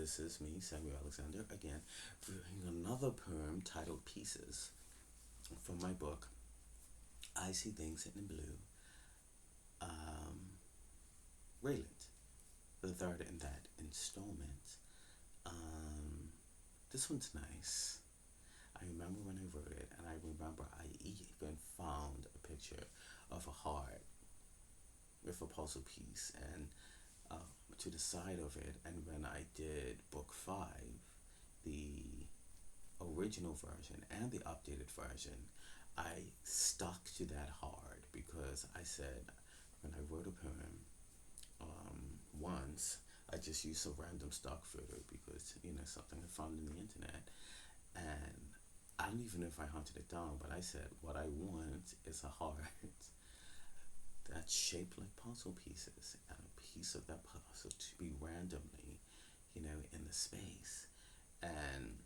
this is me, Samuel Alexander, again, reading another poem titled Pieces from my book, I See Things in Blue, um, Rayland, the third in that installment. Um, this one's nice. I remember when I wrote it, and I remember I even found a picture of a heart with a puzzle piece, and uh, to the side of it. And when I did book five, the original version and the updated version, I stuck to that hard because I said when I wrote a poem once, I just used a random stock photo because something I found on the internet, and I don't even know if I hunted it down, but I said what I want is a heart that's shaped like puzzle pieces, and a piece of that puzzle to be randomly, in the space. And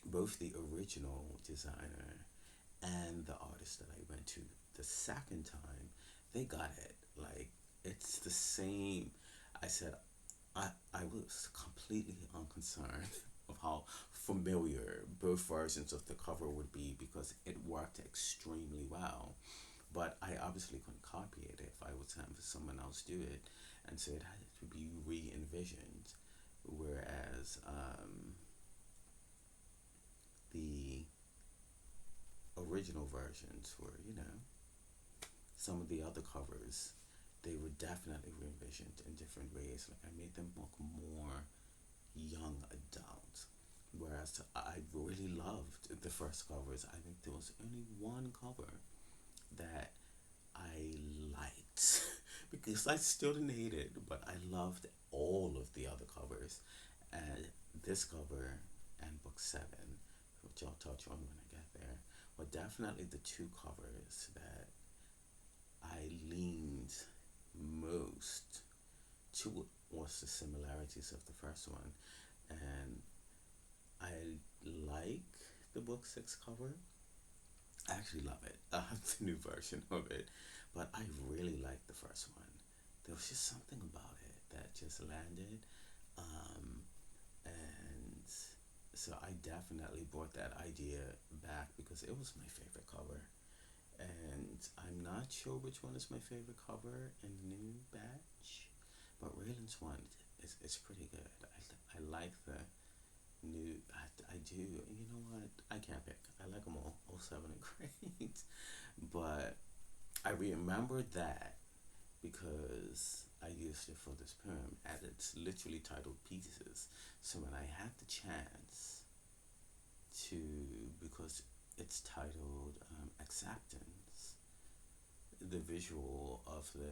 both the original designer and the artist that I went to the second time, they got it. Like, it's the same. I said, I was completely unconcerned of how familiar both versions of the cover would be because it worked extremely well. But I obviously couldn't copy it if I was having someone else do it, and so it had to be re envisioned. Whereas the original versions were, some of the other covers, they were definitely re-envisioned in different ways. Like, I made them look more young adult. Whereas I really loved the first covers. I think there was only one cover that I liked because I still didn't hate it, but I loved all of the other covers. And this cover and book seven, which I'll touch on when I get there, were definitely the two covers that I leaned most towards the similarities of the first one. And I like the book six cover. I actually love it. The new version of it, but I really like the first one. There was just something about it that just landed, um, and so I definitely brought that idea back because it was my favorite cover. And I'm not sure which one is my favorite cover in the new batch, but Raylan's one is pretty good. I like the new. I do. You know what? I can't pick. I like them all. All seven are great. But I remember that because I used it for this poem, and it's literally titled Pieces. So when I had the chance to, because it's titled Acceptance, the visual of the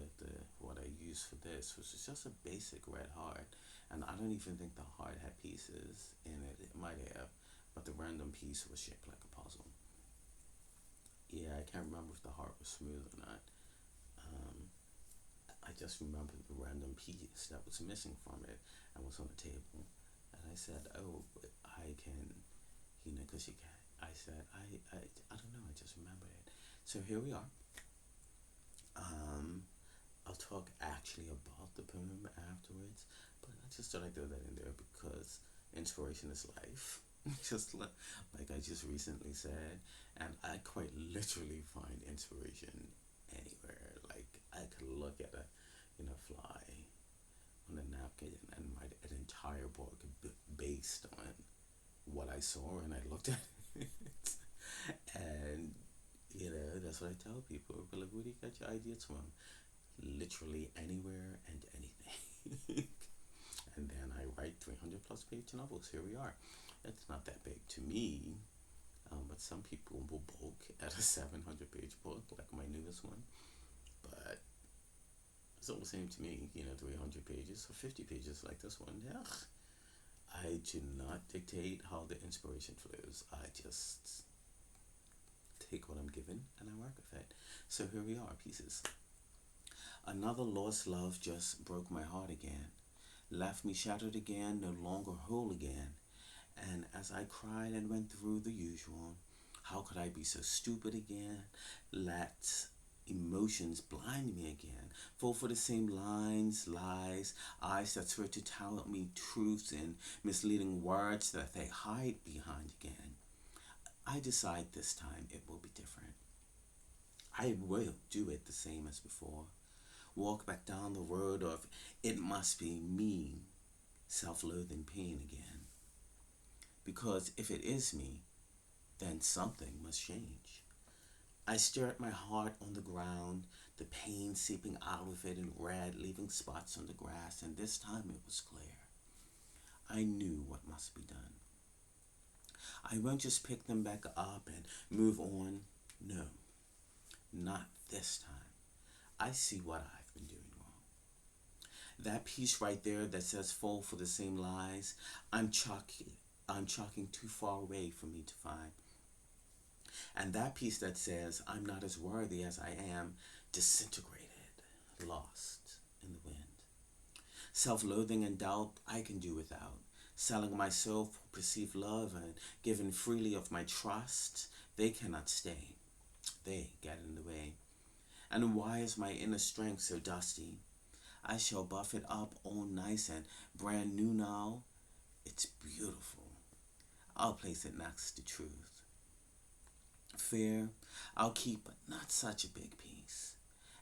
what I used for this was just a basic red heart, and I don't even think the heart had pieces in it. It might have, but the random piece was shaped like a puzzle. Yeah, I can't remember if the heart was smooth or not. Um, I just remember the random piece that was missing from it and was on the table, and I said, "Oh, I can," because you can. I said, I don't know. I just remembered it. So here we are. Um, I'll talk actually about the poem afterwards, but I just thought I'd throw that in there because inspiration is life. Just like I just recently said, and I quite literally find inspiration anywhere. Like, I could look at a fly on a napkin and write an entire book based on what I saw and I looked at it. And that's what I tell people. But like, where do you get your ideas from? Literally anywhere and anything. And then I write 300 plus page novels. Here we are. It's not that big to me, but some people will bulk at a 700-page book, like my newest one. But it's all the same to me, 300 pages or 50 pages like this one. Yeah. I do not dictate how the inspiration flows. I just take what I'm given and I work with it. So here we are, pieces. Another lost love just broke my heart again, left me shattered again, no longer whole again. And as I cried and went through the usual, how could I be so stupid again? Let emotions blind me again. Fall for the same lines, lies, eyes that swear to tell me truths and misleading words that they hide behind again. I decide this time it will be different. I will do it the same as before. Walk back down the road of it must be me, self loathing pain again. Because if it is me, then something must change. I stare at my heart on the ground, the pain seeping out of it in red, leaving spots on the grass, and this time it was clear. I knew what must be done. I won't just pick them back up and move on. No, not this time. I see what I've been doing wrong. That piece right there that says fall for the same lies, I'm chalking too far away for me to find. And that piece that says I'm not as worthy as I am, disintegrated, lost in the wind. Self loathing and doubt I can do without. Selling myself for perceived love and giving freely of my trust, they cannot stay. They get in the way. And why is my inner strength so dusty? I shall buff it up all nice and brand new now. It's beautiful. I'll place it next to truth. Fear, I'll keep, but not such a big piece.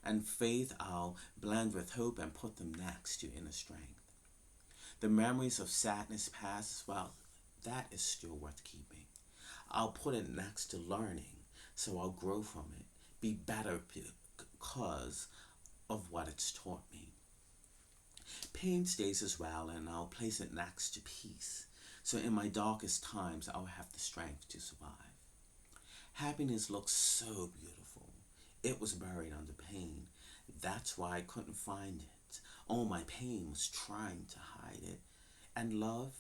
And faith, I'll blend with hope and put them next to inner strength. The memories of sadness past, well, that is still worth keeping. I'll put it next to learning, so I'll grow from it, be better because of what it's taught me. Pain stays as well, and I'll place it next to peace, so in my darkest times I'll have the strength to survive. Happiness looks so beautiful. It was buried under pain. That's why I couldn't find it. All my pain was trying to hide it. And love,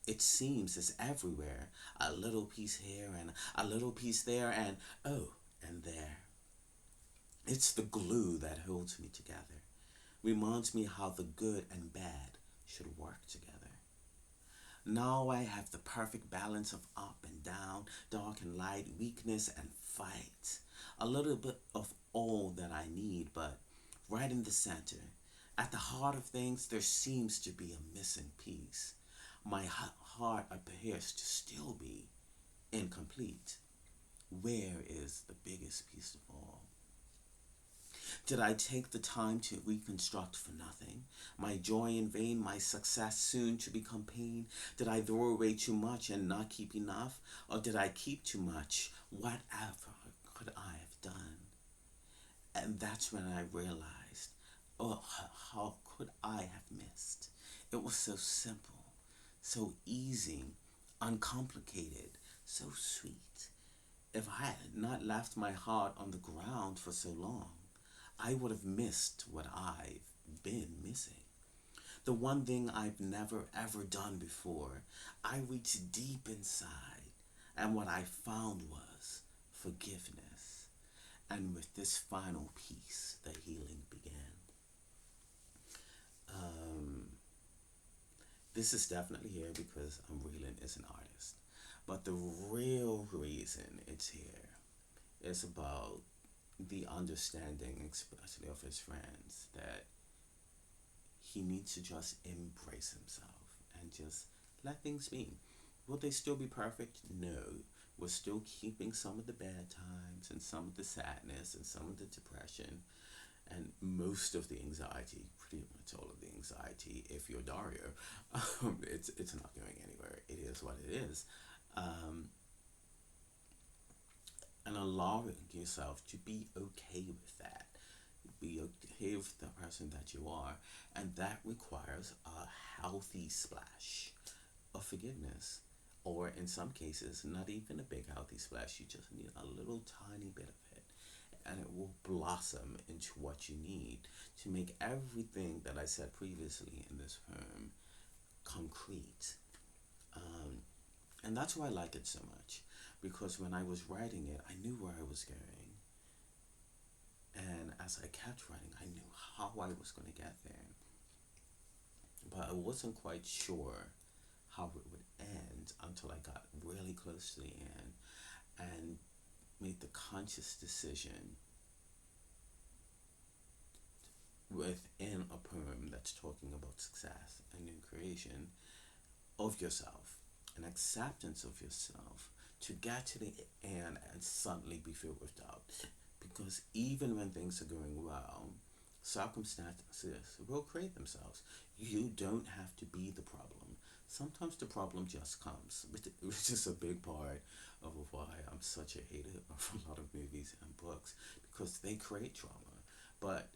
it seems, is everywhere. A little piece here and a little piece there, and oh, and there. It's the glue that holds me together. Reminds me how the good and bad should work together. Now I have the perfect balance of up and down, dark and light, weakness and fight. A little bit of all that I need, but right in the center. At the heart of things, there seems to be a missing piece. My heart appears to still be incomplete. Where is the biggest piece of all? Did I take the time to reconstruct for nothing? My joy in vain, my success soon to become pain? Did I throw away too much and not keep enough? Or did I keep too much? Whatever could I have done? And that's when I realized, oh, how could I have missed? It was so simple, so easy, uncomplicated, so sweet. If I had not left my heart on the ground for so long, I would have missed what I've been missing. The one thing I've never ever done before. I reached deep inside, and what I found was forgiveness. And with this final piece, the healing began. Um, this is definitely here because Reeland is an artist. But the real reason it's here is about the understanding, especially of his friends, that he needs to just embrace himself and just let things be. Will they still be perfect? No. We're still keeping some of the bad times and some of the sadness and some of the depression and most of the anxiety, pretty much all of the anxiety. If you're Dario, it's not going anywhere. It is what it is. Um, and allowing yourself to be okay with that. Be okay with the person that you are. And that requires a healthy splash of forgiveness. Or in some cases, not even a big healthy splash. You just need a little tiny bit of it. And it will blossom into what you need to make everything that I said previously in this poem concrete. Um, and that's why I like it so much. Because when I was writing it, I knew where I was going. And as I kept writing, I knew how I was going to get there. But I wasn't quite sure how it would end until I got really close to the end and made the conscious decision within a poem that's talking about success and new creation of yourself, an acceptance of yourself, to get to the end and suddenly be filled with doubt. Because even when things are going well, circumstances will create themselves. You don't have to be the problem. Sometimes the problem just comes, which is a big part of why I'm such a hater of a lot of movies and books, because they create trauma. But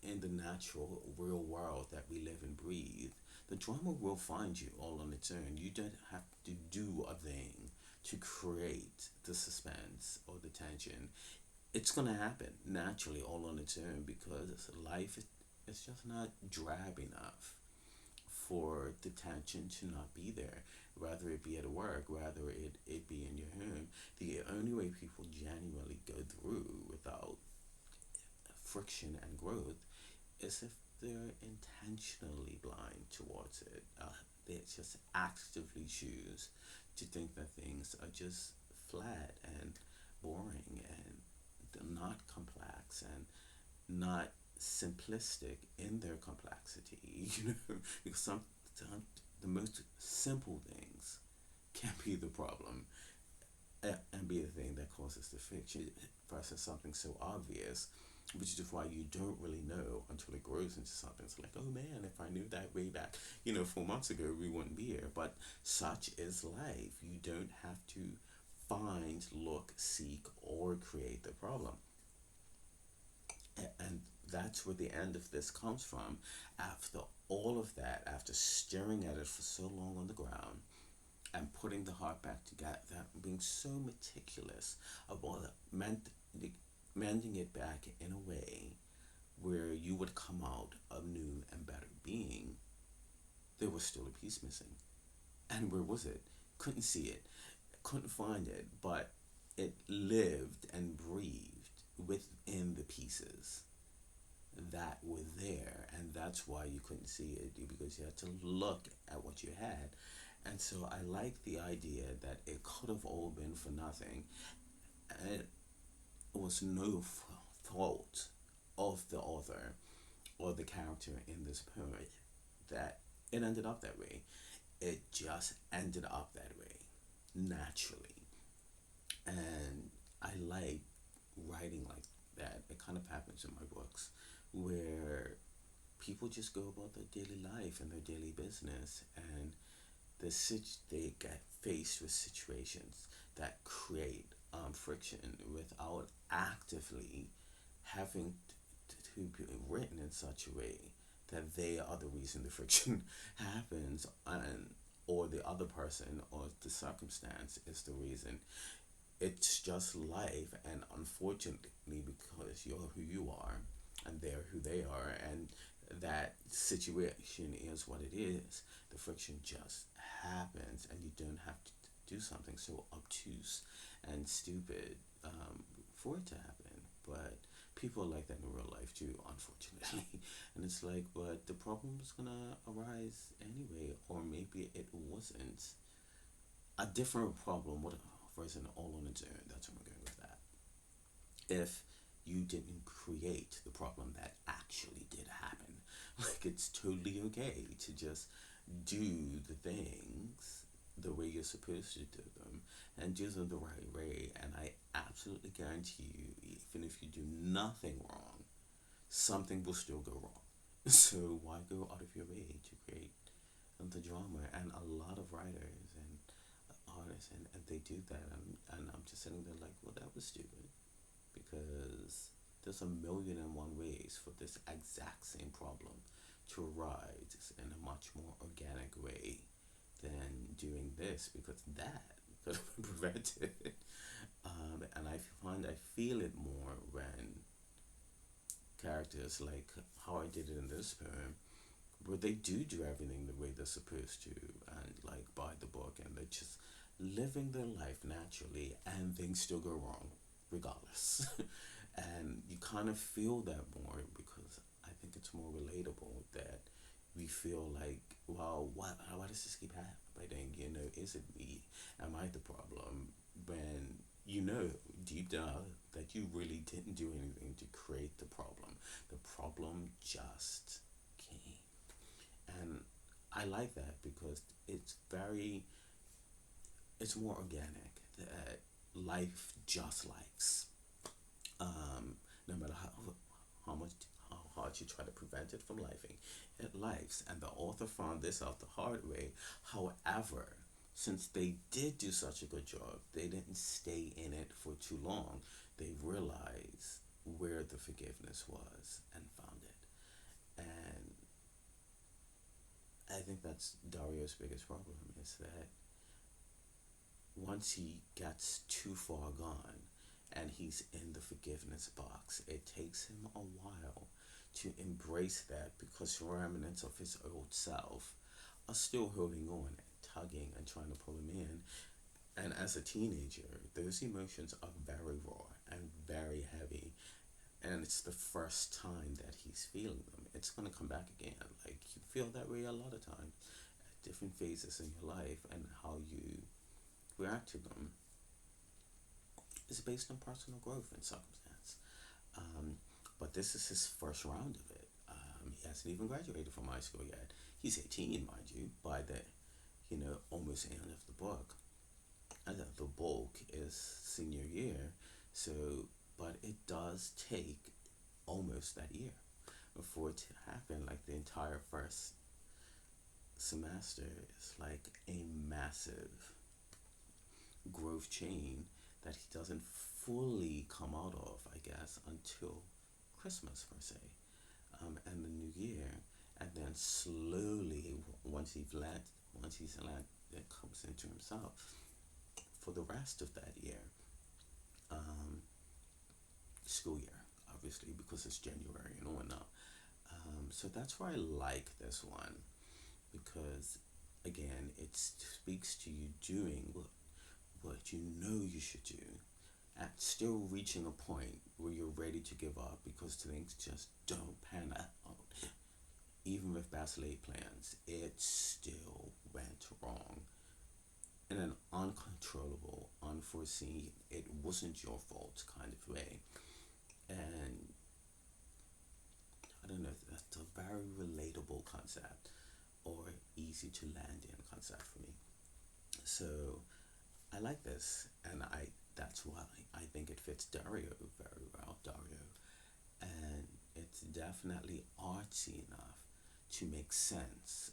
in the natural, real world that we live and breathe, the drama will find you all on its own. You don't have to do a thing to create the suspense or the tension. It's gonna happen naturally all on its own, because life is just not drab enough for the tension to not be there, whether it be at work, whether it be in your home. The only way people genuinely go through without friction and growth is if they're intentionally blind towards it. They just actively choose to think that things are just flat and boring and they're not complex and not simplistic in their complexity, you know, because sometimes the most simple things can be the problem and be the thing that causes the friction versus something so obvious, which is why you don't really know until it grows into something. It's like, oh man, if I knew that way back, 4 months ago, we wouldn't be here. But such is life. You don't have to find, look, seek, or create the problem. And that's where the end of this comes from. After all of that, after staring at it for so long on the ground, and putting the heart back together, being so meticulous about mending it back in a way where you would come out a new and better being, there was still a piece missing. And where was it? Couldn't see it, couldn't find it, but it lived and breathed within the pieces that were there, and that's why you couldn't see it, because you had to look at what you had. And so I like the idea that it could have all been for nothing, and it was no fault of the author or the character in this poem that it ended up that way. It just ended up that way naturally. And I like writing like that. It kind of happens in my books where people just go about their daily life and their daily business, and they get faced with situations that create friction without actively having to be written in such a way that they are the reason the friction happens, and or the other person or the circumstance is the reason. It's just life, and unfortunately, because you're who you are and they're who they are, and that situation is what it is, the friction just happens, and you don't have to do something so obtuse and stupid for it to happen. But people are like that in real life too, unfortunately. And it's like, but the problem is gonna arise anyway, or maybe it wasn't. A different problem would have arisen all on its own. That's where I'm going with that. If you didn't create the problem that actually did happen, like it's totally okay to just do the things the way you're supposed to do them and do them the right way. And I absolutely guarantee you, even if you do nothing wrong, something will still go wrong. So why go out of your way to create the drama? And a lot of writers and artists, and they do that, and I'm just sitting there like, well, that was stupid, because there's a million and one ways for this exact same problem to arise in a much more organic way than doing this, because that could have been prevented. And I feel it more when characters like how I did it in this poem, where they do everything the way they're supposed to, and like by the book, and they're just living their life naturally, and things still go wrong regardless. And you kind of feel that more, because I think it's more relatable that we feel like, well, why does this keep happening? Is it me? Am I the problem? When you know deep down that you really didn't do anything to create the problem. The problem just came. And I like that because it's more organic. That life just likes. No matter how much how hard you try to prevent it from lifing, it lives. And the author found this out the hard way. However, since they did do such a good job, they didn't stay in it for too long. They realized where the forgiveness was and found it. And I think that's Dario's biggest problem is that once he gets too far gone and he's in the forgiveness box, it takes him a while to embrace that because remnants of his old self are still holding on and tugging and trying to pull him in. And as a teenager, those emotions are very raw and very heavy. And it's the first time that he's feeling them. It's going to come back again. Like you feel that way a lot of times at different phases in your life, and how you react to them is based on personal growth and circumstance. Um, but this is his first round of it. He hasn't even graduated from high school yet. He's 18, mind you, by the almost end of the book. And the bulk is senior year. So, but it does take almost that year for it to happen. Like the entire first semester is like a massive growth chain that he doesn't fully come out of, I guess, until Christmas per se, and the New Year, and then slowly once he's landed, it comes into himself for the rest of that year, um, school year, obviously because it's January and on now. So that's why I like this one because again, it speaks to you doing what you know you should do at still reaching a point where you're ready to give up because things just don't pan out. Even with best laid plans, it still went wrong in an uncontrollable, unforeseen, it wasn't your fault kind of way. And I don't know, that's a very relatable concept or easy to land in concept for me. So I like this, and I that's why I think it fits Dario very well. Dario, and it's definitely artsy enough to make sense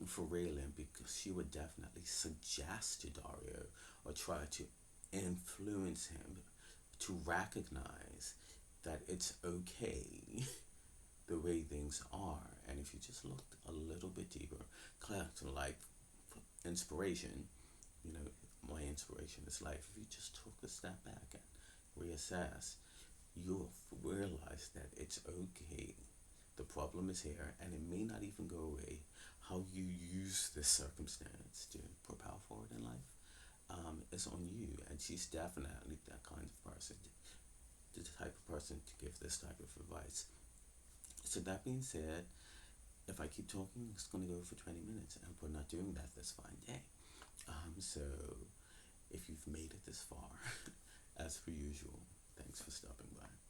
for Raylan because she would definitely suggest to Dario or try to influence him to recognize that it's okay the way things are. And if you just looked a little bit deeper, like inspiration, you know, my inspiration is life. If you just took a step back and reassess, you'll realize that it's okay. The problem is here, and it may not even go away. How you use this circumstance to propel forward in life is on you. And she's definitely that kind of person, the type of person to give this type of advice. So that being said, if I keep talking, it's going to go for 20 minutes, and we're not doing that this fine day. So if you've made it this far, as per usual, thanks for stopping by.